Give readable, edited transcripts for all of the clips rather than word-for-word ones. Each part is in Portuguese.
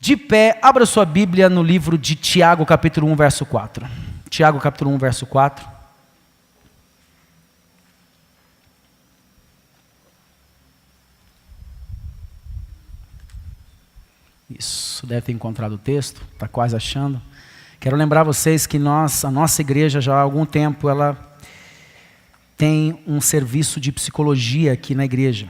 De pé, abra sua Bíblia no livro de Tiago, capítulo 1, verso 4. Tiago, capítulo 1, verso 4. Isso, deve ter encontrado o texto, está quase achando. Quero lembrar vocês que a nossa igreja já há algum tempo, ela tem um serviço de psicologia aqui na igreja.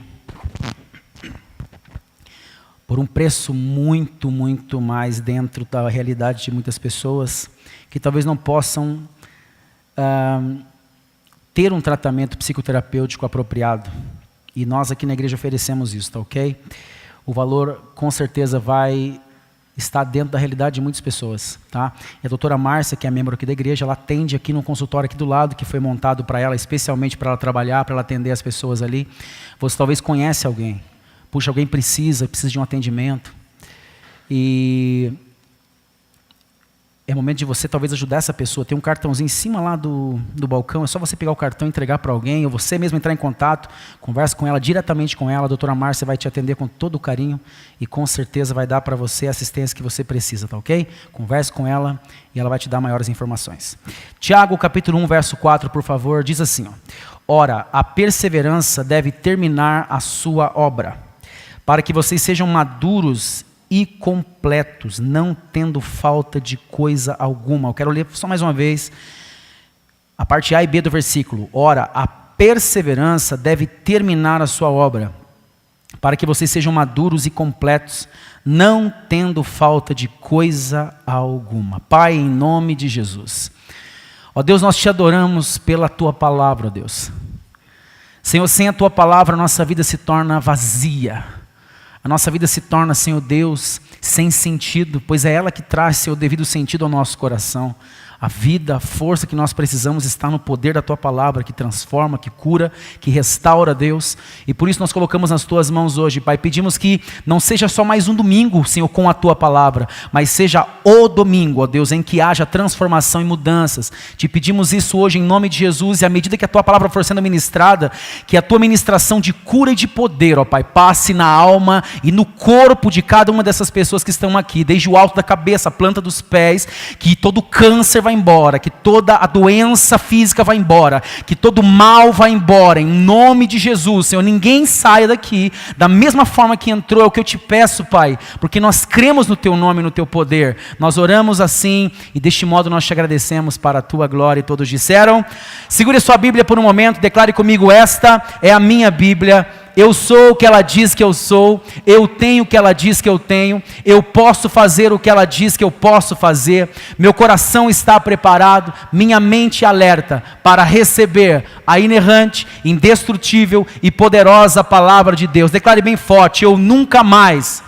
Por um preço muito, muito mais dentro da realidade de muitas pessoas, que talvez não possam ter um tratamento psicoterapêutico apropriado. E nós aqui na igreja oferecemos isso, tá ok? O valor com certeza vai estar dentro da realidade de muitas pessoas, tá? E a doutora Márcia, que é membro aqui da igreja, ela atende aqui no consultório aqui do lado, que foi montado para ela, especialmente para ela trabalhar, para ela atender as pessoas ali. Você talvez conhece alguém. Puxa, alguém precisa de um atendimento. E é momento de você talvez ajudar essa pessoa. Tem um cartãozinho em cima lá do balcão, é só você pegar o cartão e entregar para alguém, ou você mesmo entrar em contato, conversa com ela, diretamente com ela. A doutora Márcia vai te atender com todo o carinho e com certeza vai dar para você a assistência que você precisa, tá ok? Converse com ela e ela vai te dar maiores informações. Tiago, capítulo 1, verso 4, por favor, diz assim, ó: Ora, a perseverança deve terminar a sua obra, para que vocês sejam maduros e completos, não tendo falta de coisa alguma. Eu quero ler só mais uma vez a parte A e B do versículo. Ora, a perseverança deve terminar a sua obra, para que vocês sejam maduros e completos, não tendo falta de coisa alguma. Pai, em nome de Jesus. Ó Deus, nós te adoramos pela tua palavra, ó Deus. Senhor, sem a tua palavra, a nossa vida se torna vazia. A nossa vida se torna, Senhor Deus, sem sentido, pois é ela que traz seu devido sentido ao nosso coração. A vida, a força que nós precisamos está no poder da tua palavra, que transforma, que cura, que restaura, Deus. E por isso nós colocamos nas tuas mãos hoje, Pai. Pedimos que não seja só mais um domingo, Senhor, com a tua palavra, mas seja o domingo, ó Deus, em que haja transformação e mudanças. Te pedimos isso hoje em nome de Jesus, e à medida que a tua palavra for sendo ministrada, que a tua ministração de cura e de poder, ó Pai, passe na alma e no corpo de cada uma dessas pessoas que estão aqui, desde o alto da cabeça, a planta dos pés, que todo câncer vai embora, que toda a doença física vai embora, que todo mal vai embora, em nome de Jesus, Senhor. Ninguém saia daqui da mesma forma que entrou, é o que eu te peço, Pai, porque nós cremos no teu nome e no teu poder. Nós oramos assim e deste modo nós te agradecemos para a tua glória. E todos disseram: segure sua Bíblia por um momento, declare comigo: esta é a minha Bíblia. Eu sou o que ela diz que eu sou, eu tenho o que ela diz que eu tenho, eu posso fazer o que ela diz que eu posso fazer, meu coração está preparado, minha mente alerta para receber a inerrante, indestrutível e poderosa palavra de Deus. Declare bem forte: eu nunca mais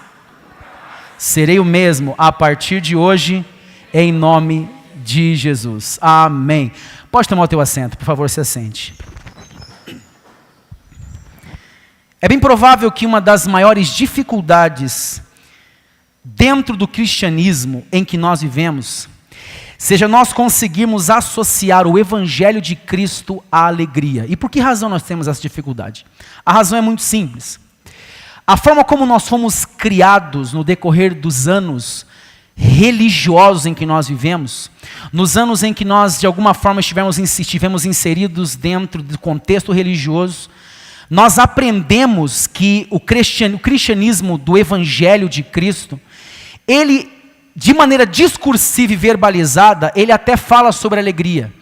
serei o mesmo a partir de hoje, em nome de Jesus. Amém. Pode tomar o teu assento, por favor, se assente. É bem provável que uma das maiores dificuldades dentro do cristianismo em que nós vivemos seja nós conseguirmos associar o Evangelho de Cristo à alegria. E por que razão nós temos essa dificuldade? A razão é muito simples. A forma como nós fomos criados no decorrer dos anos religiosos em que nós vivemos, nos anos em que nós de alguma forma estivemos inseridos dentro do contexto religioso, nós aprendemos que o cristianismo do Evangelho de Cristo, ele, de maneira discursiva e verbalizada, ele até fala sobre alegria.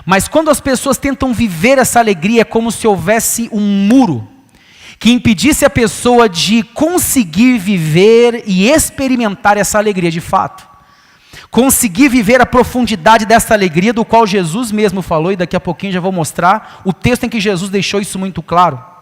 Mas quando as pessoas tentam viver essa alegria, é como se houvesse um muro que impedisse a pessoa de conseguir viver e experimentar essa alegria de fato. Conseguir viver a profundidade dessa alegria, do qual Jesus mesmo falou, e daqui a pouquinho já vou mostrar o texto em que Jesus deixou isso muito claro.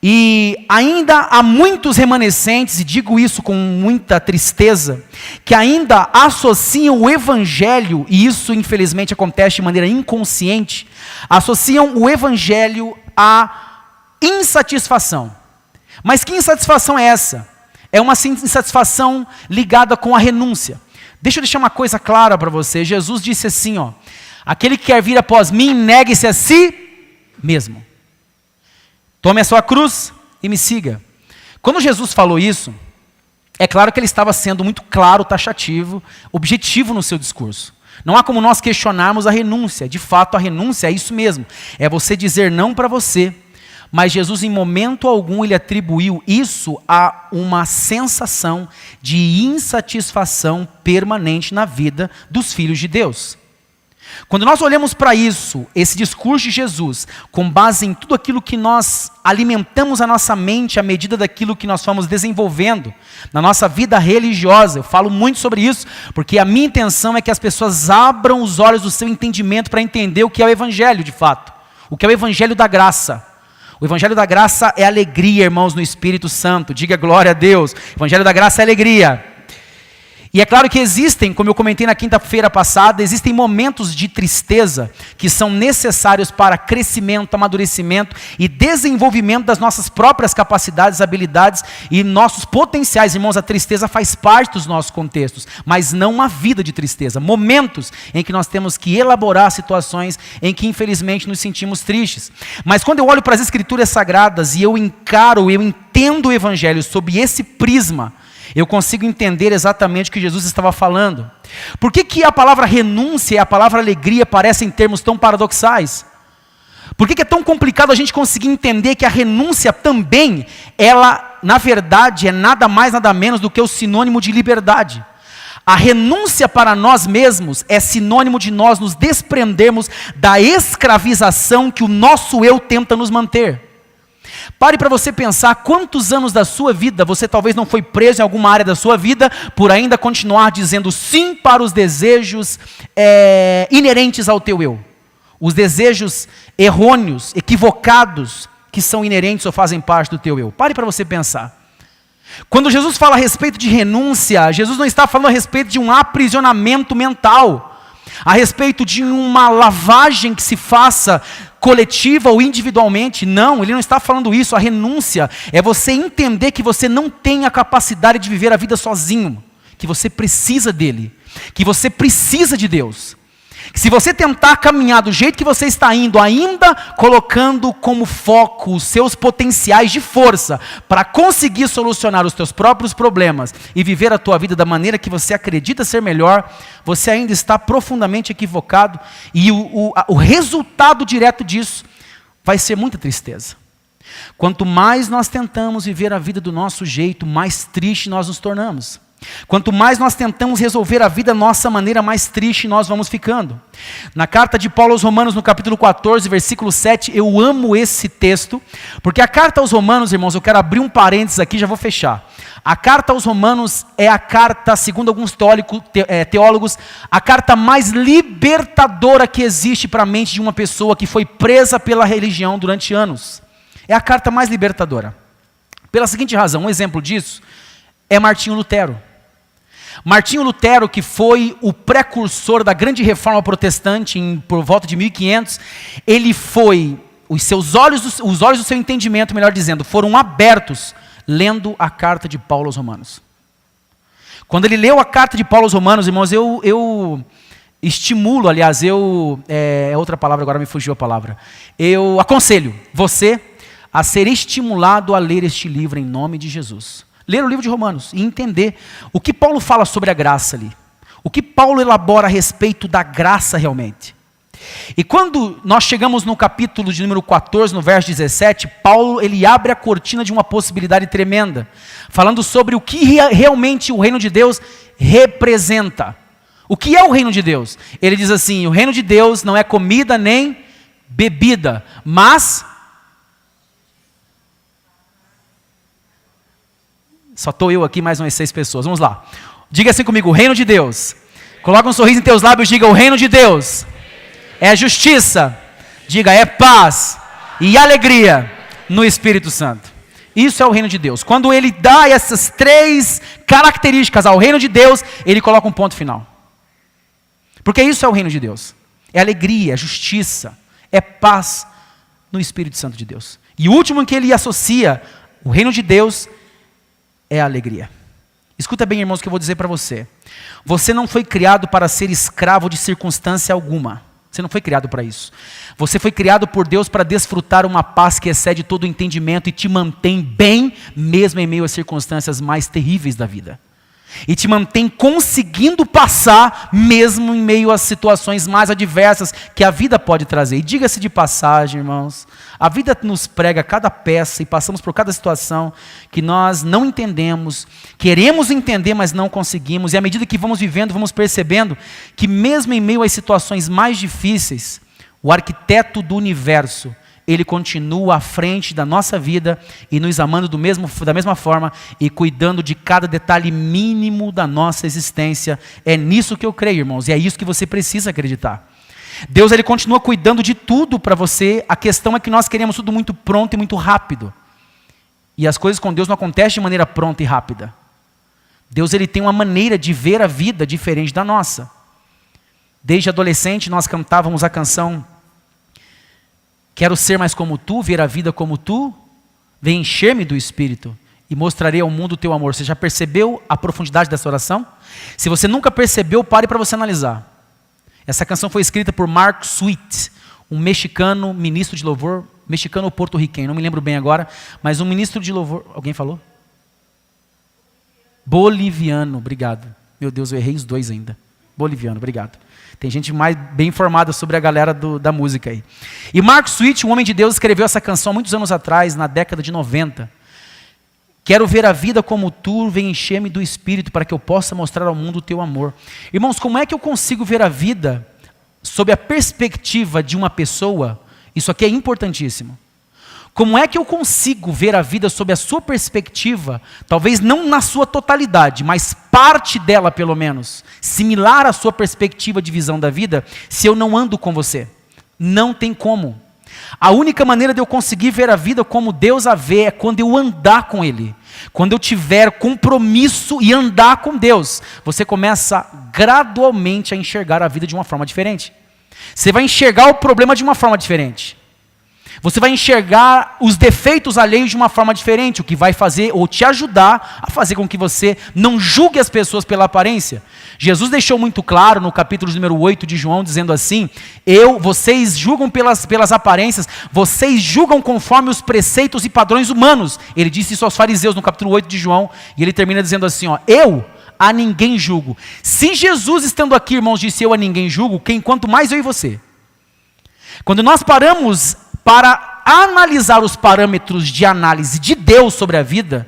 E ainda há muitos remanescentes, e digo isso com muita tristeza, que ainda associam o Evangelho, e isso infelizmente acontece de maneira inconsciente, associam o Evangelho à insatisfação. Mas que insatisfação é essa? É uma insatisfação ligada com a renúncia. Deixa eu deixar uma coisa clara para você. Jesus disse assim, ó: aquele que quer vir após mim, negue-se a si mesmo. Tome a sua cruz e me siga. Quando Jesus falou isso, É claro que ele estava sendo muito claro, taxativo, objetivo no seu discurso. Não há como nós questionarmos a renúncia. De fato, a renúncia é isso mesmo. É você dizer não para você. Mas Jesus, em momento algum, ele atribuiu isso a uma sensação de insatisfação permanente na vida dos filhos de Deus. Quando nós olhamos para isso, esse discurso de Jesus, com base em tudo aquilo que nós alimentamos a nossa mente à medida daquilo que nós fomos desenvolvendo na nossa vida religiosa, eu falo muito sobre isso, porque a minha intenção é que as pessoas abram os olhos do seu entendimento para entender o que é o Evangelho de fato, o que é o Evangelho da graça. O Evangelho da graça é alegria, irmãos, no Espírito Santo, diga glória a Deus. O Evangelho da graça é alegria. E é claro que existem, como eu comentei na quinta-feira passada, existem momentos de tristeza que são necessários para crescimento, amadurecimento e desenvolvimento das nossas próprias capacidades, habilidades e nossos potenciais. Irmãos, a tristeza faz parte dos nossos contextos, mas não uma vida de tristeza. Momentos em que nós temos que elaborar situações em que infelizmente nos sentimos tristes. Mas quando eu olho para as Escrituras Sagradas e eu entendo o Evangelho sob esse prisma, eu consigo entender exatamente o que Jesus estava falando. Por que a palavra renúncia e a palavra alegria parecem termos tão paradoxais? Por que é tão complicado a gente conseguir entender que a renúncia também, ela, na verdade, é nada mais, nada menos do que o sinônimo de liberdade? A renúncia para nós mesmos é sinônimo de nós nos desprendermos da escravização que o nosso eu tenta nos manter. Pare para você pensar quantos anos da sua vida você talvez não foi preso em alguma área da sua vida por ainda continuar dizendo sim para os desejos inerentes ao teu eu. Os desejos errôneos, equivocados, que são inerentes ou fazem parte do teu eu. Pare para você pensar. Quando Jesus fala a respeito de renúncia, Jesus não está falando a respeito de um aprisionamento mental, a respeito de uma lavagem que se faça coletiva ou individualmente. Não, ele não está falando isso. A renúncia é você entender que você não tem a capacidade de viver a vida sozinho, que você precisa dele, que você precisa de Deus. Que se você tentar caminhar do jeito que você está indo, ainda colocando como foco os seus potenciais de força para conseguir solucionar os teus próprios problemas e viver a tua vida da maneira que você acredita ser melhor, você ainda está profundamente equivocado e o resultado direto disso vai ser muita tristeza. Quanto mais nós tentamos viver a vida do nosso jeito, mais triste nós nos tornamos. Quanto mais nós tentamos resolver a vida da nossa maneira, mais triste nós vamos ficando. Na carta de Paulo aos Romanos, no capítulo 14, versículo 7, eu amo esse texto, porque a carta aos Romanos, irmãos, eu quero abrir um parênteses aqui, já vou fechar. A carta aos Romanos é a carta, segundo alguns teólogos, a carta mais libertadora que existe para a mente de uma pessoa que foi presa pela religião durante anos. É a carta mais libertadora. Pela seguinte razão, um exemplo disso é Martinho Lutero. Martinho Lutero, que foi o precursor da grande reforma protestante por volta de 1500, ele foi, os olhos do seu entendimento, melhor dizendo, foram abertos lendo a carta de Paulo aos Romanos. Quando ele leu a carta de Paulo aos Romanos, irmãos, eu estimulo, aliás, outra palavra, agora me fugiu a palavra, eu aconselho você a ser estimulado a ler este livro em nome de Jesus. Ler o livro de Romanos e entender o que Paulo fala sobre a graça ali. O que Paulo elabora a respeito da graça realmente. E quando nós chegamos no capítulo de número 14, no verso 17, Paulo ele abre a cortina de uma possibilidade tremenda, falando sobre o que realmente o reino de Deus representa. O que é o reino de Deus? Ele diz assim, o reino de Deus não é comida nem bebida, mas... Só estou eu aqui, mais umas 6 pessoas. Vamos lá. Diga assim comigo, o reino de Deus. Coloca um sorriso em teus lábios e diga, o reino de Deus é justiça. Diga, é paz e alegria no Espírito Santo. Isso é o reino de Deus. Quando ele dá essas 3 características ao reino de Deus, ele coloca um ponto final. Porque isso é o reino de Deus. É alegria, é justiça, é paz no Espírito Santo de Deus. E o último em que ele associa o reino de Deus é a alegria. Escuta bem, irmãos, o que eu vou dizer para você. Você não foi criado para ser escravo de circunstância alguma. Você não foi criado para isso. Você foi criado por Deus para desfrutar uma paz que excede todo o entendimento e te mantém bem, mesmo em meio às circunstâncias mais terríveis da vida. E te mantém conseguindo passar, mesmo em meio às situações mais adversas que a vida pode trazer. E diga-se de passagem, irmãos, a vida nos prega cada peça e passamos por cada situação que nós não entendemos, queremos entender, mas não conseguimos. E à medida que vamos vivendo, vamos percebendo que mesmo em meio às situações mais difíceis, o arquiteto do universo, ele continua à frente da nossa vida e nos amando da mesma forma e cuidando de cada detalhe mínimo da nossa existência. É nisso que eu creio, irmãos, e é isso que você precisa acreditar. Deus, ele continua cuidando de tudo para você. A questão é que nós queremos tudo muito pronto e muito rápido. E as coisas com Deus não acontecem de maneira pronta e rápida. Deus, ele tem uma maneira de ver a vida diferente da nossa. Desde adolescente nós cantávamos a canção Quero ser mais como tu, ver a vida como tu, vem encher-me do Espírito e mostrarei ao mundo o teu amor. Você já percebeu a profundidade dessa oração? Se você nunca percebeu, pare para você analisar. Essa canção foi escrita por Mark Sweet, um mexicano, ministro de louvor, mexicano ou porto-riquenho, não me lembro bem agora, mas um ministro de louvor, alguém falou? Boliviano, obrigado. Meu Deus, eu errei os dois ainda. Boliviano, obrigado. Tem gente mais bem informada sobre a galera da música aí. E Mark Sweet, um homem de Deus, escreveu essa canção muitos anos atrás, na década de 90. Quero ver a vida como tu, vem encher-me do Espírito para que eu possa mostrar ao mundo o teu amor. Irmãos, como é que eu consigo ver a vida sob a perspectiva de uma pessoa? Isso aqui é importantíssimo. Como é que eu consigo ver a vida sob a sua perspectiva, talvez não na sua totalidade, mas parte dela pelo menos, similar à sua perspectiva de visão da vida, se eu não ando com você? Não tem como. A única maneira de eu conseguir ver a vida como Deus a vê é quando eu andar com Ele. Quando eu tiver compromisso e andar com Deus, você começa gradualmente a enxergar a vida de uma forma diferente. Você vai enxergar o problema de uma forma diferente. Você vai enxergar os defeitos alheios de uma forma diferente, o que vai fazer ou te ajudar a fazer com que você não julgue as pessoas pela aparência. Jesus deixou muito claro no capítulo número 8 de João, dizendo assim, vocês julgam pelas aparências, vocês julgam conforme os preceitos e padrões humanos. Ele disse isso aos fariseus no capítulo 8 de João, e ele termina dizendo assim, eu a ninguém julgo. Se Jesus estando aqui, irmãos, disse eu a ninguém julgo, quanto mais eu e você. Quando nós paramos para analisar os parâmetros de análise de Deus sobre a vida,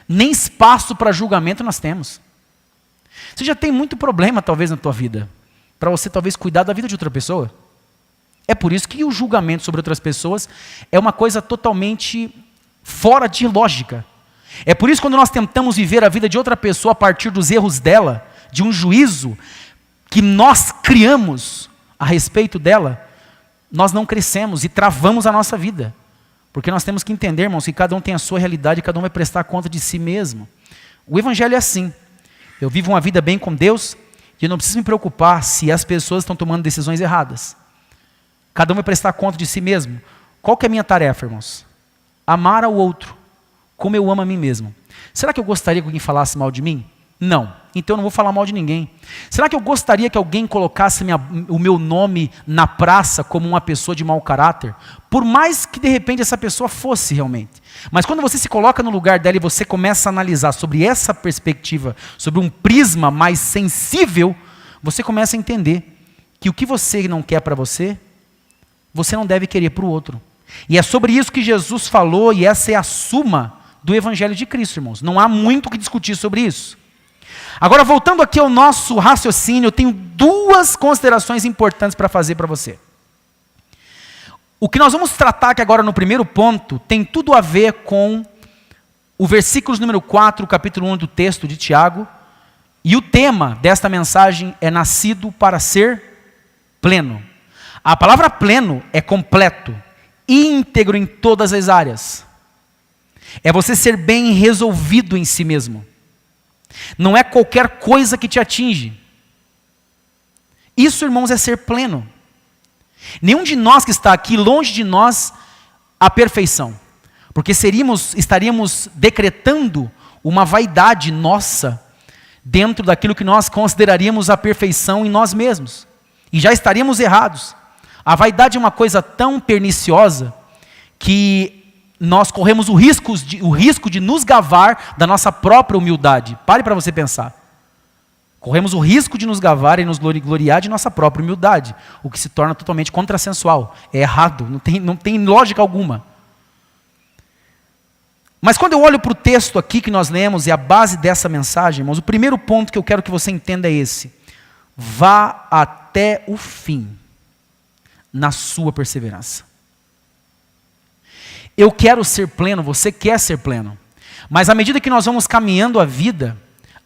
nem espaço para julgamento nós temos. Você já tem muito problema talvez na tua vida, para você talvez cuidar da vida de outra pessoa. É por isso que o julgamento sobre outras pessoas é uma coisa totalmente fora de lógica. É por isso que quando nós tentamos viver a vida de outra pessoa a partir dos erros dela, de um juízo que nós criamos a respeito dela, nós não crescemos e travamos a nossa vida. Porque nós temos que entender, irmãos, que cada um tem a sua realidade e cada um vai prestar conta de si mesmo. O Evangelho é assim. Eu vivo uma vida bem com Deus e eu não preciso me preocupar se as pessoas estão tomando decisões erradas. Cada um vai prestar conta de si mesmo. Qual que é a minha tarefa, irmãos? Amar ao outro, como eu amo a mim mesmo. Será que eu gostaria que alguém falasse mal de mim? Não. Então eu não vou falar mal de ninguém. Será que eu gostaria que alguém colocasse o meu nome na praça como uma pessoa de mau caráter? Por mais que de repente essa pessoa fosse realmente. Mas quando você se coloca no lugar dela e você começa a analisar sobre essa perspectiva, sobre um prisma mais sensível, você começa a entender que o que você não quer para você, você não deve querer para o outro. E é sobre isso que Jesus falou, e essa é a suma do Evangelho de Cristo, irmãos. Não há muito o que discutir sobre isso. Agora, voltando aqui ao nosso raciocínio, eu tenho duas considerações importantes para fazer para você. O que nós vamos tratar aqui agora no primeiro ponto tem tudo a ver com o versículo número 4, capítulo 1 do texto de Tiago, e o tema desta mensagem é nascido para ser pleno. A palavra pleno é completo, íntegro em todas as áreas. É você ser bem resolvido em si mesmo. Não é qualquer coisa que te atinge. Isso, irmãos, é ser pleno. Nenhum de nós que está aqui, longe de nós, a perfeição. Porque estaríamos decretando uma vaidade nossa dentro daquilo que nós consideraríamos a perfeição em nós mesmos. E já estaríamos errados. A vaidade é uma coisa tão perniciosa que nós corremos o risco de nos gabar da nossa própria humildade. Pare para você pensar. Corremos o risco de nos gabar e nos gloriar de nossa própria humildade, o que se torna totalmente contrassensual. É errado, não tem lógica alguma. Mas quando eu olho para o texto aqui que nós lemos, e a base dessa mensagem, irmãos, o primeiro ponto que eu quero que você entenda é esse: vá até o fim na sua perseverança. Eu quero ser pleno, você quer ser pleno, mas à medida que nós vamos caminhando a vida,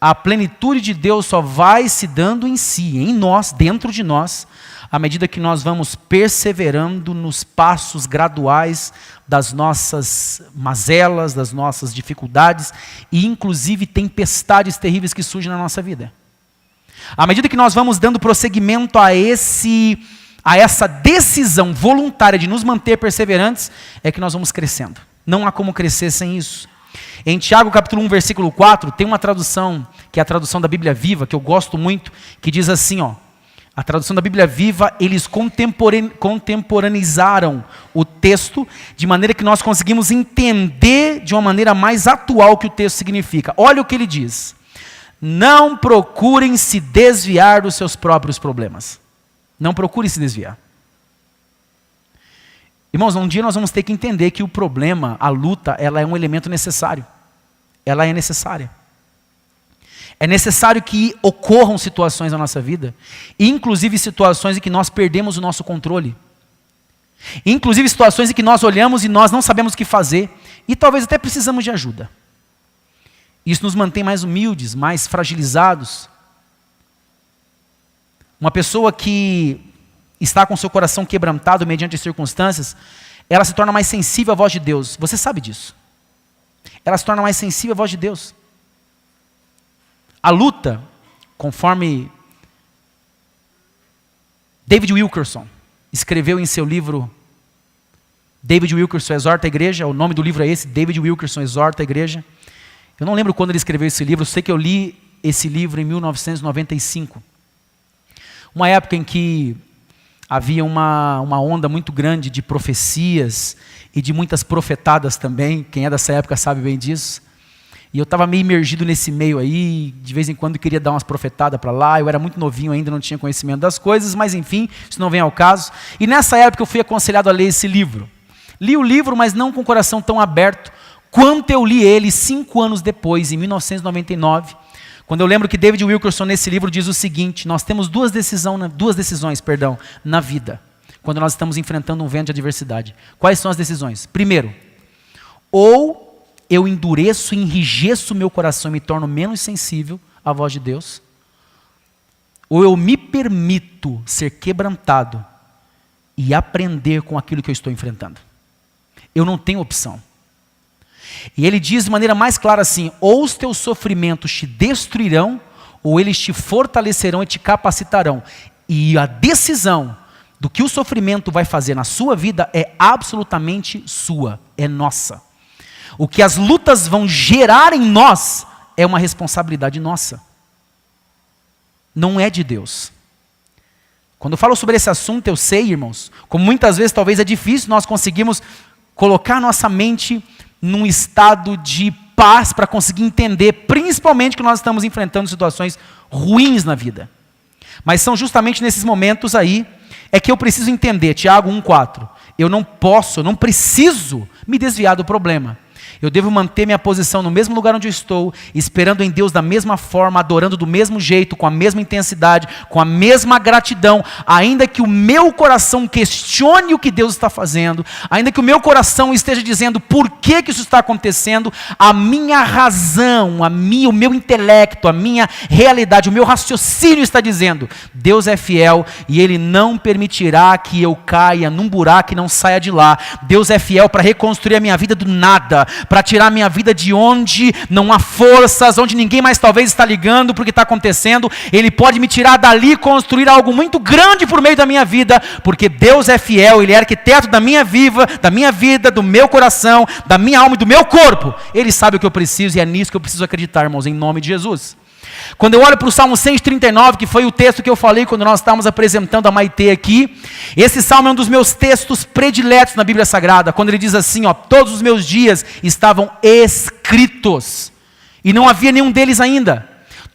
a plenitude de Deus só vai se dando em si, em nós, dentro de nós, à medida que nós vamos perseverando nos passos graduais das nossas mazelas, das nossas dificuldades e inclusive tempestades terríveis que surgem na nossa vida. À medida que nós vamos dando prosseguimento a essa decisão voluntária de nos manter perseverantes, é que nós vamos crescendo. Não há como crescer sem isso. Em Tiago capítulo 1, versículo 4, tem uma tradução, que é a tradução da Bíblia Viva, que eu gosto muito, que diz assim, a tradução da Bíblia Viva, eles contemporanizaram o texto, de maneira que nós conseguimos entender de uma maneira mais atual o que o texto significa. Olha o que ele diz: não procurem se desviar dos seus próprios problemas. Não procure se desviar. Irmãos, um dia nós vamos ter que entender que o problema, a luta, ela é um elemento necessário. Ela é necessária. É necessário que ocorram situações na nossa vida, inclusive situações em que nós perdemos o nosso controle. Inclusive situações em que nós olhamos e nós não sabemos o que fazer, e talvez até precisamos de ajuda. Isso nos mantém mais humildes, mais fragilizados. Uma pessoa que está com seu coração quebrantado mediante as circunstâncias, ela se torna mais sensível à voz de Deus. Você sabe disso. Ela se torna mais sensível à voz de Deus. A luta, conforme David Wilkerson escreveu em seu livro, David Wilkerson Exorta a Igreja, o nome do livro é esse, David Wilkerson Exorta a Igreja. Eu não lembro quando ele escreveu esse livro, eu sei que eu li esse livro em 1995. Uma época em que havia uma onda muito grande de profecias e de muitas profetadas também. Quem é dessa época sabe bem disso. E eu estava meio imergido nesse meio aí, de vez em quando queria dar umas profetadas para lá. Eu era muito novinho ainda, não tinha conhecimento das coisas, mas enfim, isso não vem ao caso. E nessa época eu fui aconselhado a ler esse livro. Li o livro, mas não com o coração tão aberto quanto eu li ele 5 anos depois, em 1999. Quando eu lembro que David Wilkerson nesse livro diz o seguinte: nós temos duas decisões na vida, quando nós estamos enfrentando um vento de adversidade. Quais são as decisões? Primeiro, ou eu endureço e enrijeço o meu coração e me torno menos sensível à voz de Deus, ou eu me permito ser quebrantado e aprender com aquilo que eu estou enfrentando. Eu não tenho opção. E ele diz de maneira mais clara assim: ou os teus sofrimentos te destruirão, ou eles te fortalecerão e te capacitarão. E a decisão do que o sofrimento vai fazer na sua vida é absolutamente sua, é nossa. O que as lutas vão gerar em nós é uma responsabilidade nossa. Não é de Deus. Quando eu falo sobre esse assunto, eu sei, irmãos, como muitas vezes talvez é difícil nós conseguirmos colocar nossa mente num estado de paz para conseguir entender, principalmente que nós estamos enfrentando situações ruins na vida. Mas são justamente nesses momentos aí, é que eu preciso entender, Tiago 1,4, eu não preciso me desviar do problema. Eu devo manter minha posição no mesmo lugar onde eu estou, esperando em Deus da mesma forma, adorando do mesmo jeito, com a mesma intensidade, com a mesma gratidão, ainda que o meu coração questione o que Deus está fazendo, ainda que o meu coração esteja dizendo por que isso está acontecendo, a minha razão, o meu intelecto, a minha realidade, o meu raciocínio está dizendo: Deus é fiel e Ele não permitirá que eu caia num buraco e não saia de lá. Deus é fiel para reconstruir a minha vida do nada, para tirar minha vida de onde não há forças, onde ninguém mais talvez está ligando para o que está acontecendo. Ele pode me tirar dali e construir algo muito grande por meio da minha vida, porque Deus é fiel, Ele é arquiteto da minha vida, do meu coração, da minha alma e do meu corpo. Ele sabe o que eu preciso e é nisso que eu preciso acreditar, irmãos, em nome de Jesus. Quando eu olho para o Salmo 139, que foi o texto que eu falei quando nós estávamos apresentando a Maitê aqui, esse salmo é um dos meus textos prediletos na Bíblia Sagrada, quando ele diz assim, ó, todos os meus dias estavam escritos, e não havia nenhum deles ainda.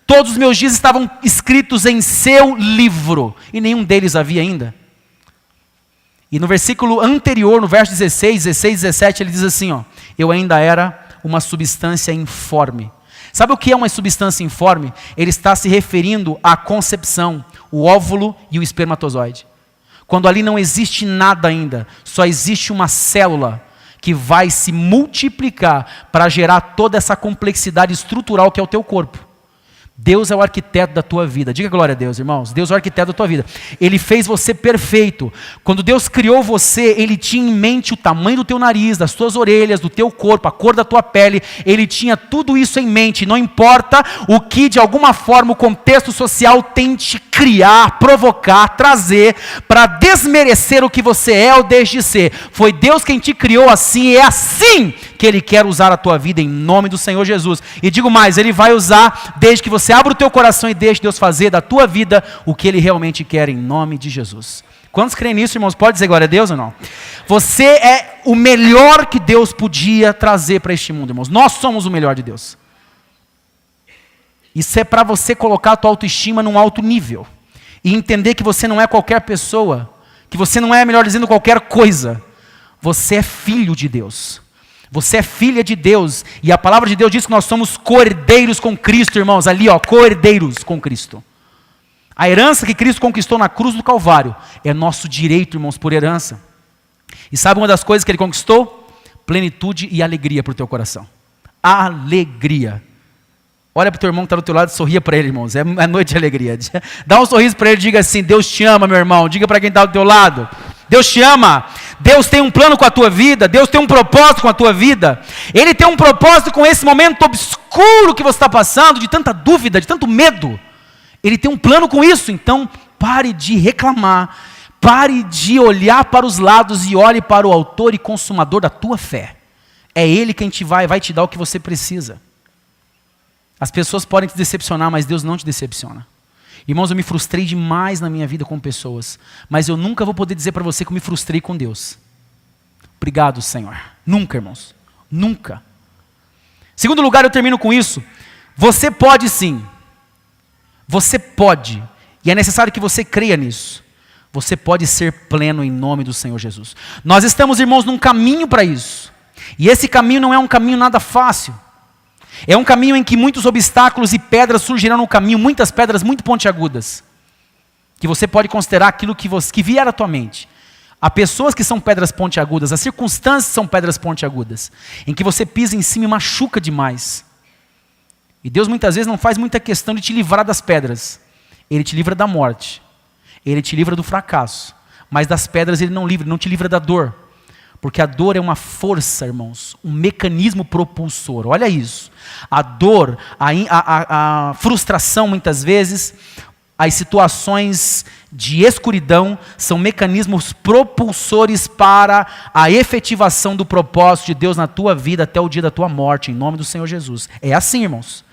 Todos os meus dias estavam escritos em seu livro, e nenhum deles havia ainda. E no versículo anterior, no verso 16, 17, ele diz assim, ó, eu ainda era uma substância informe. Sabe o que é uma substância informe? Ele está se referindo à concepção, o óvulo e o espermatozoide. Quando ali não existe nada ainda, só existe uma célula que vai se multiplicar para gerar toda essa complexidade estrutural que é o teu corpo. Deus é o arquiteto da tua vida. Diga glória a Deus, irmãos. Deus é o arquiteto da tua vida. Ele fez você perfeito. Quando Deus criou você, Ele tinha em mente o tamanho do teu nariz, das tuas orelhas, do teu corpo, a cor da tua pele. Ele tinha tudo isso em mente. Não importa o que, de alguma forma, o contexto social tente criar, provocar, trazer, para desmerecer o que você é ou deixe de ser. Foi Deus quem te criou assim, e é assim que Ele quer usar a tua vida, em nome do Senhor Jesus. E digo mais, Ele vai usar desde que você abra o teu coração e deixe Deus fazer da tua vida o que Ele realmente quer, em nome de Jesus. Quantos creem nisso, irmãos? Pode dizer glória a Deus ou não? Você é o melhor que Deus podia trazer para este mundo, irmãos. Nós somos o melhor de Deus. Isso é para você colocar a tua autoestima num alto nível. E entender que você não é qualquer pessoa. Que você não é, melhor dizendo, qualquer coisa. Você é filho de Deus. Você é filha de Deus, e a palavra de Deus diz que nós somos co-herdeiros com Cristo, irmãos, ali ó, co-herdeiros com Cristo. A herança que Cristo conquistou na cruz do Calvário é nosso direito, irmãos, por herança. E sabe uma das coisas que Ele conquistou? Plenitude e alegria para o teu coração. Alegria. Olha para o teu irmão que está do teu lado e sorria para ele, irmãos, é noite de alegria. Dá um sorriso para ele e diga assim, Deus te ama, meu irmão. Diga para quem está do teu lado, Deus te ama. Deus tem um plano com a tua vida, Deus tem um propósito com a tua vida. Ele tem um propósito com esse momento obscuro que você está passando, de tanta dúvida, de tanto medo. Ele tem um plano com isso, então pare de reclamar, pare de olhar para os lados e olhe para o autor e consumador da tua fé. É Ele quem vai te dar o que você precisa. As pessoas podem te decepcionar, mas Deus não te decepciona. Irmãos, eu me frustrei demais na minha vida com pessoas, mas eu nunca vou poder dizer para você que eu me frustrei com Deus. Obrigado, Senhor. Nunca, irmãos. Nunca. Segundo lugar, eu termino com isso. Você pode sim. Você pode. E é necessário que você creia nisso. Você pode ser pleno em nome do Senhor Jesus. Nós estamos, irmãos, num caminho para isso. E esse caminho não é um caminho nada fácil. É um caminho em que muitos obstáculos e pedras surgirão no caminho, muitas pedras muito pontiagudas, que você pode considerar aquilo que vier à tua mente. Há pessoas que são pedras pontiagudas, as circunstâncias são pedras pontiagudas, em que você pisa em cima e machuca demais. E Deus muitas vezes não faz muita questão de te livrar das pedras. Ele te livra da morte, Ele te livra do fracasso, mas das pedras Ele não te livra da dor. Porque a dor é uma força, irmãos, um mecanismo propulsor. Olha isso. A dor, a frustração muitas vezes, as situações de escuridão são mecanismos propulsores para a efetivação do propósito de Deus na tua vida até o dia da tua morte, em nome do Senhor Jesus. É assim, irmãos.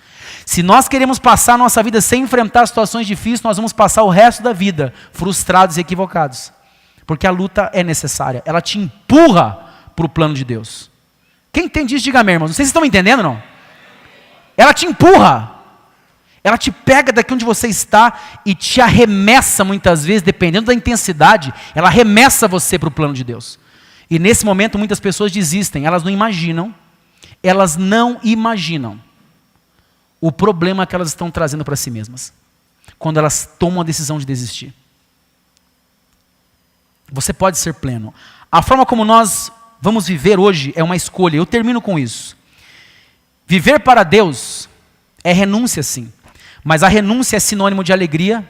Se nós queremos passar a nossa vida sem enfrentar situações difíceis, nós vamos passar o resto da vida frustrados e equivocados. Porque a luta é necessária, ela te empurra para o plano de Deus. Quem entende isso, diga amém, irmãos. Não sei se vocês estão me entendendo, não? Ela te empurra, ela te pega daqui onde você está e te arremessa muitas vezes, dependendo da intensidade, ela arremessa você para o plano de Deus. E nesse momento muitas pessoas desistem, elas não imaginam o problema que elas estão trazendo para si mesmas, quando elas tomam a decisão de desistir. Você pode ser pleno. A forma como nós vamos viver hoje é uma escolha. Eu termino com isso. Viver para Deus é renúncia, sim. Mas a renúncia é sinônimo de alegria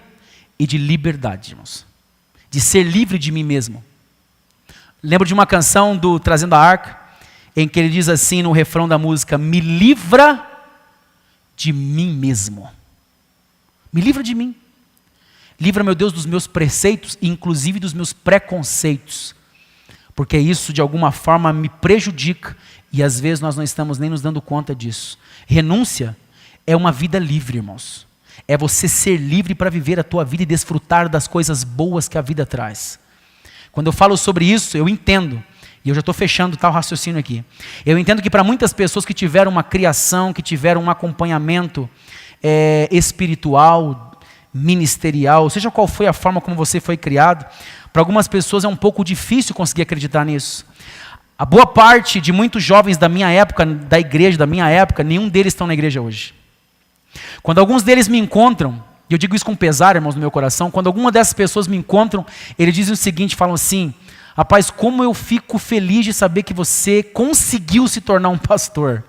e de liberdade, irmãos. De ser livre de mim mesmo. Lembro de uma canção do Trazendo a Arca, em que ele diz assim no refrão da música: me livra de mim mesmo. Me livra de mim. Livra, meu Deus, dos meus preceitos, inclusive dos meus preconceitos. Porque isso, de alguma forma, me prejudica. E às vezes nós não estamos nem nos dando conta disso. Renúncia é uma vida livre, irmãos. É você ser livre para viver a tua vida e desfrutar das coisas boas que a vida traz. Quando eu falo sobre isso, eu entendo, e eu já estou fechando tal raciocínio aqui. Eu entendo que para muitas pessoas que tiveram uma criação, que tiveram um acompanhamento espiritual, ministerial, seja qual foi a forma como você foi criado, para algumas pessoas é um pouco difícil conseguir acreditar nisso. A boa parte de muitos jovens da minha época, da igreja da minha época, nenhum deles estão na igreja hoje. Quando alguns deles me encontram, e eu digo isso com pesar, irmãos, no meu coração, quando alguma dessas pessoas me encontram, eles dizem o seguinte, falam assim: rapaz, como eu fico feliz de saber que você conseguiu se tornar um pastor.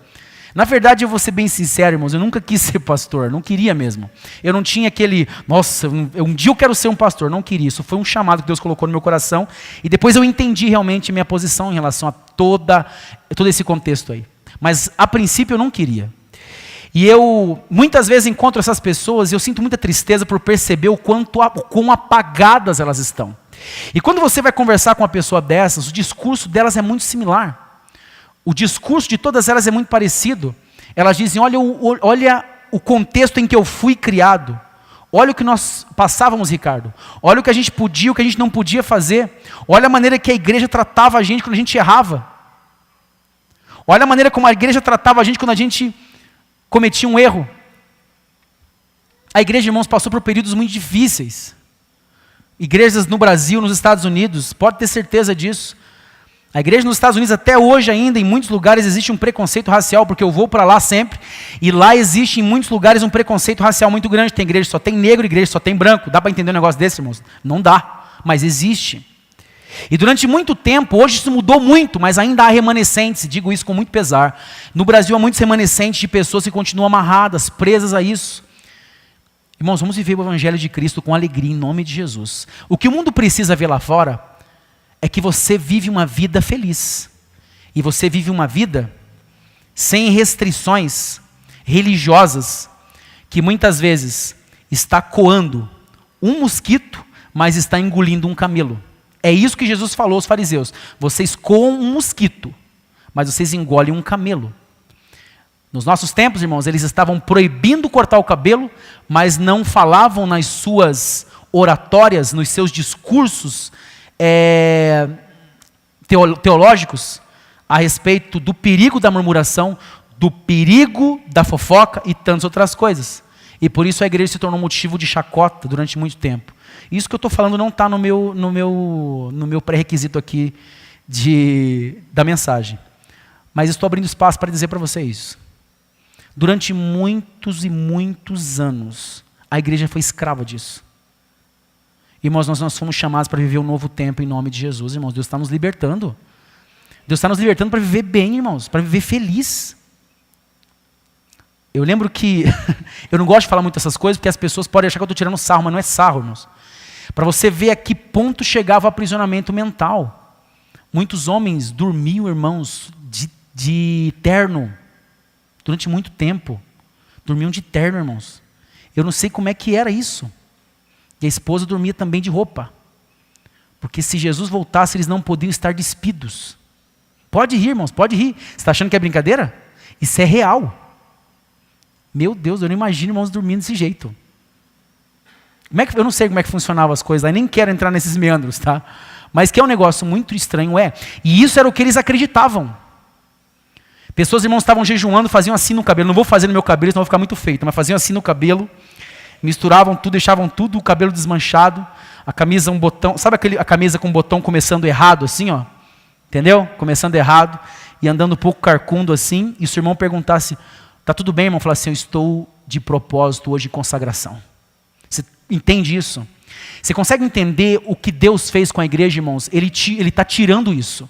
Na verdade, eu vou ser bem sincero, irmãos, eu nunca quis ser pastor, não queria mesmo. Eu não tinha aquele, nossa, um dia eu quero ser um pastor, não queria. Isso foi um chamado que Deus colocou no meu coração, e depois eu entendi realmente minha posição em relação a todo esse contexto aí. Mas, a princípio, eu não queria. E eu, muitas vezes, encontro essas pessoas e eu sinto muita tristeza por perceber o quão apagadas elas estão. E quando você vai conversar com uma pessoa dessas, o discurso delas é muito similar. O discurso de todas elas é muito parecido. Elas dizem, olha o contexto em que eu fui criado. Olha o que nós passávamos, Ricardo. Olha o que a gente podia, o que a gente não podia fazer. Olha a maneira que a igreja tratava a gente quando a gente errava. Olha a maneira como a igreja tratava a gente quando a gente cometia um erro. A igreja, irmãos, passou por períodos muito difíceis. Igrejas no Brasil, nos Estados Unidos, pode ter certeza disso. A igreja nos Estados Unidos, até hoje ainda, em muitos lugares, existe um preconceito racial, porque eu vou para lá sempre, e lá existe em muitos lugares um preconceito racial muito grande. Tem igreja que só tem negro, igreja que só tem branco. Dá para entender um negócio desse, irmãos? Não dá, mas existe. E durante muito tempo, hoje isso mudou muito, mas ainda há remanescentes, digo isso com muito pesar. No Brasil há muitos remanescentes de pessoas que continuam amarradas, presas a isso. Irmãos, vamos viver o Evangelho de Cristo com alegria em nome de Jesus. O que o mundo precisa ver lá fora é que você vive uma vida feliz. E você vive uma vida sem restrições religiosas, que muitas vezes está coando um mosquito, mas está engolindo um camelo. É isso que Jesus falou aos fariseus. Vocês coam um mosquito, mas vocês engolem um camelo. Nos nossos tempos, irmãos, eles estavam proibindo cortar o cabelo, mas não falavam nas suas oratórias, nos seus discursos teológicos a respeito do perigo da murmuração, do perigo da fofoca e tantas outras coisas. E por isso a igreja se tornou motivo de chacota durante muito tempo. Isso que eu estou falando não está no meu pré-requisito aqui da mensagem. Mas estou abrindo espaço para dizer para vocês isso. Durante muitos e muitos anos, a igreja foi escrava disso. Irmãos, nós fomos chamados para viver um novo tempo em nome de Jesus, irmãos. Deus está nos libertando. Deus está nos libertando para viver bem, irmãos, para viver feliz. Eu lembro que, eu não gosto de falar muito essas coisas, porque as pessoas podem achar que eu estou tirando sarro, mas não é sarro, irmãos. Para você ver a que ponto chegava o aprisionamento mental. Muitos homens dormiam, irmãos, de terno, durante muito tempo. Dormiam de terno, irmãos. Eu não sei como é que era isso. E a esposa dormia também de roupa. Porque se Jesus voltasse, eles não podiam estar despidos. Pode rir, irmãos, pode rir. Você está achando que é brincadeira? Isso é real. Meu Deus, eu não imagino irmãos dormindo desse jeito. Eu não sei como é que funcionavam as coisas lá, nem quero entrar nesses meandros, tá? Mas que é um negócio muito estranho, E isso era o que eles acreditavam. Pessoas, irmãos, estavam jejuando, faziam assim no cabelo. Não vou fazer no meu cabelo, senão vai ficar muito feito. Mas faziam assim no cabelo, misturavam tudo, deixavam tudo, o cabelo desmanchado, a camisa, um botão. Sabe a camisa com o botão começando errado, assim, ó? Entendeu? Começando errado e andando um pouco carcundo assim. E se o irmão perguntasse, tá tudo bem, irmão? Falasse assim, eu estou de propósito hoje em consagração. Você entende isso? Você consegue entender o que Deus fez com a igreja, irmãos? Ele está tirando isso,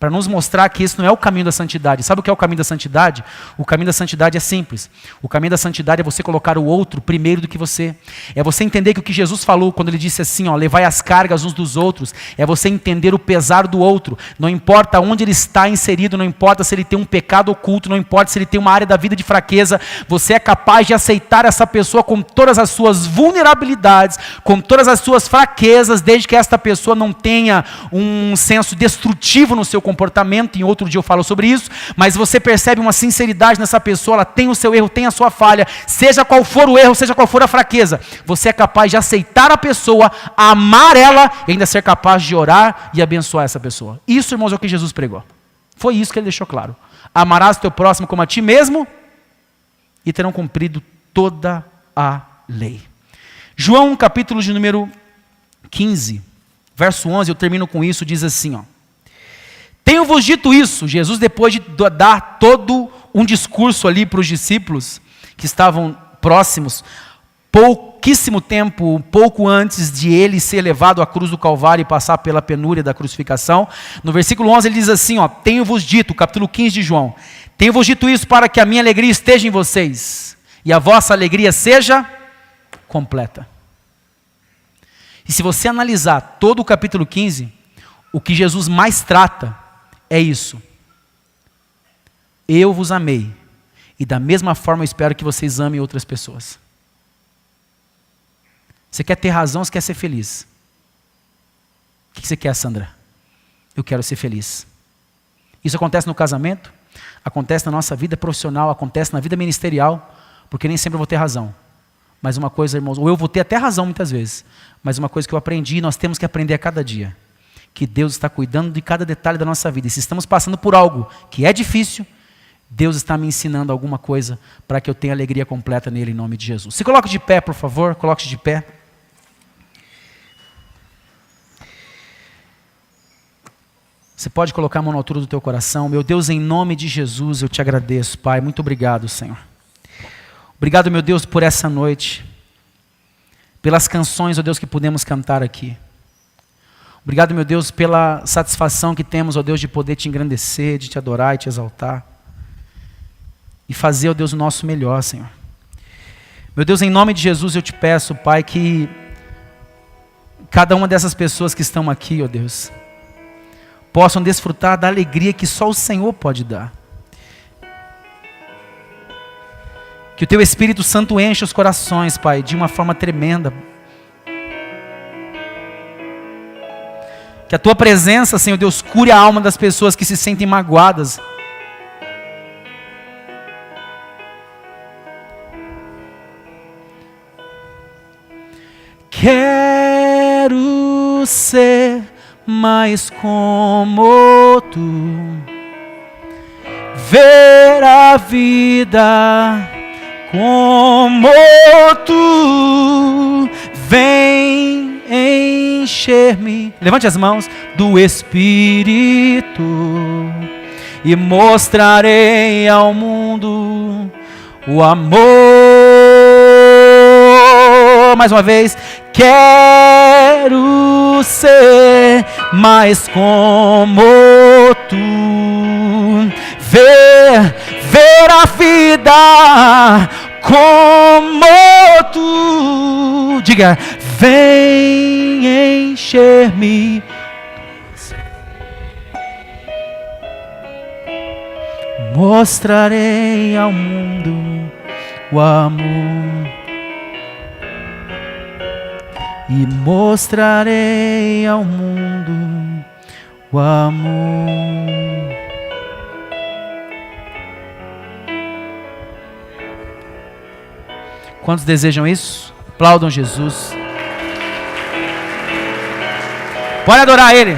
para nos mostrar que esse não é o caminho da santidade. Sabe o que é o caminho da santidade? O caminho da santidade é simples. O caminho da santidade é você colocar o outro primeiro do que você. É você entender que o que Jesus falou quando ele disse assim, ó, levai as cargas uns dos outros, é você entender o pesar do outro. Não importa onde ele está inserido, não importa se ele tem um pecado oculto, não importa se ele tem uma área da vida de fraqueza, você é capaz de aceitar essa pessoa com todas as suas vulnerabilidades, com todas as suas fraquezas, desde que esta pessoa não tenha um senso destrutivo no seu comportamento, em outro dia eu falo sobre isso, mas você percebe uma sinceridade nessa pessoa, ela tem o seu erro, tem a sua falha, seja qual for o erro, seja qual for a fraqueza, você é capaz de aceitar a pessoa, amar ela e ainda ser capaz de orar e abençoar essa pessoa. Isso, irmãos, é o que Jesus pregou. Foi isso que ele deixou claro. Amarás o teu próximo como a ti mesmo e terão cumprido toda a lei. João, capítulo de número 15, verso 11, eu termino com isso, diz assim, ó. Tenho-vos dito isso, Jesus, depois de dar todo um discurso ali para os discípulos que estavam próximos, pouquíssimo tempo, pouco antes de ele ser levado à cruz do Calvário e passar pela penúria da crucificação. No versículo 11 ele diz assim, ó, tenho-vos dito, capítulo 15 de João, tenho-vos dito isso para que a minha alegria esteja em vocês e a vossa alegria seja completa. E se você analisar todo o capítulo 15, o que Jesus mais trata é isso. Eu vos amei, e da mesma forma eu espero que vocês amem outras pessoas. Você quer ter razão, você quer ser feliz. O que você quer, Sandra? Eu quero ser feliz. Isso acontece no casamento, acontece na nossa vida profissional, acontece na vida ministerial, porque nem sempre eu vou ter razão. Mas uma coisa, irmãos, ou eu vou ter até razão muitas vezes, mas uma coisa que eu aprendi, e nós temos que aprender a cada dia, que Deus está cuidando de cada detalhe da nossa vida. E se estamos passando por algo que é difícil, Deus está me ensinando alguma coisa para que eu tenha alegria completa nele, em nome de Jesus. Se coloque de pé, por favor, coloque-se de pé. Você pode colocar a mão na altura do teu coração. Meu Deus, em nome de Jesus, eu te agradeço, Pai. Muito obrigado, Senhor. Obrigado, meu Deus, por essa noite, pelas canções, ó Deus, que pudemos cantar aqui. Obrigado, meu Deus, pela satisfação que temos, ó Deus, de poder te engrandecer, de te adorar e te exaltar. E fazer, ó Deus, o nosso melhor, Senhor. Meu Deus, em nome de Jesus, eu te peço, Pai, que cada uma dessas pessoas que estão aqui, ó Deus, possam desfrutar da alegria que só o Senhor pode dar. Que o Teu Espírito Santo enche os corações, Pai, de uma forma tremenda. Que a Tua presença, Senhor Deus, cure a alma das pessoas que se sentem magoadas. Quero ser mais como Tu, ver a vida como Tu, vem encher-me, levante as mãos, do Espírito, e mostrarei ao mundo o amor. Mais uma vez, quero ser mais como Tu, ver a vida como Tu. Diga, vem encher-me. Mostrarei ao mundo o amor. E mostrarei ao mundo o amor. Quantos desejam isso? Aplaudam Jesus. Pode adorar Ele.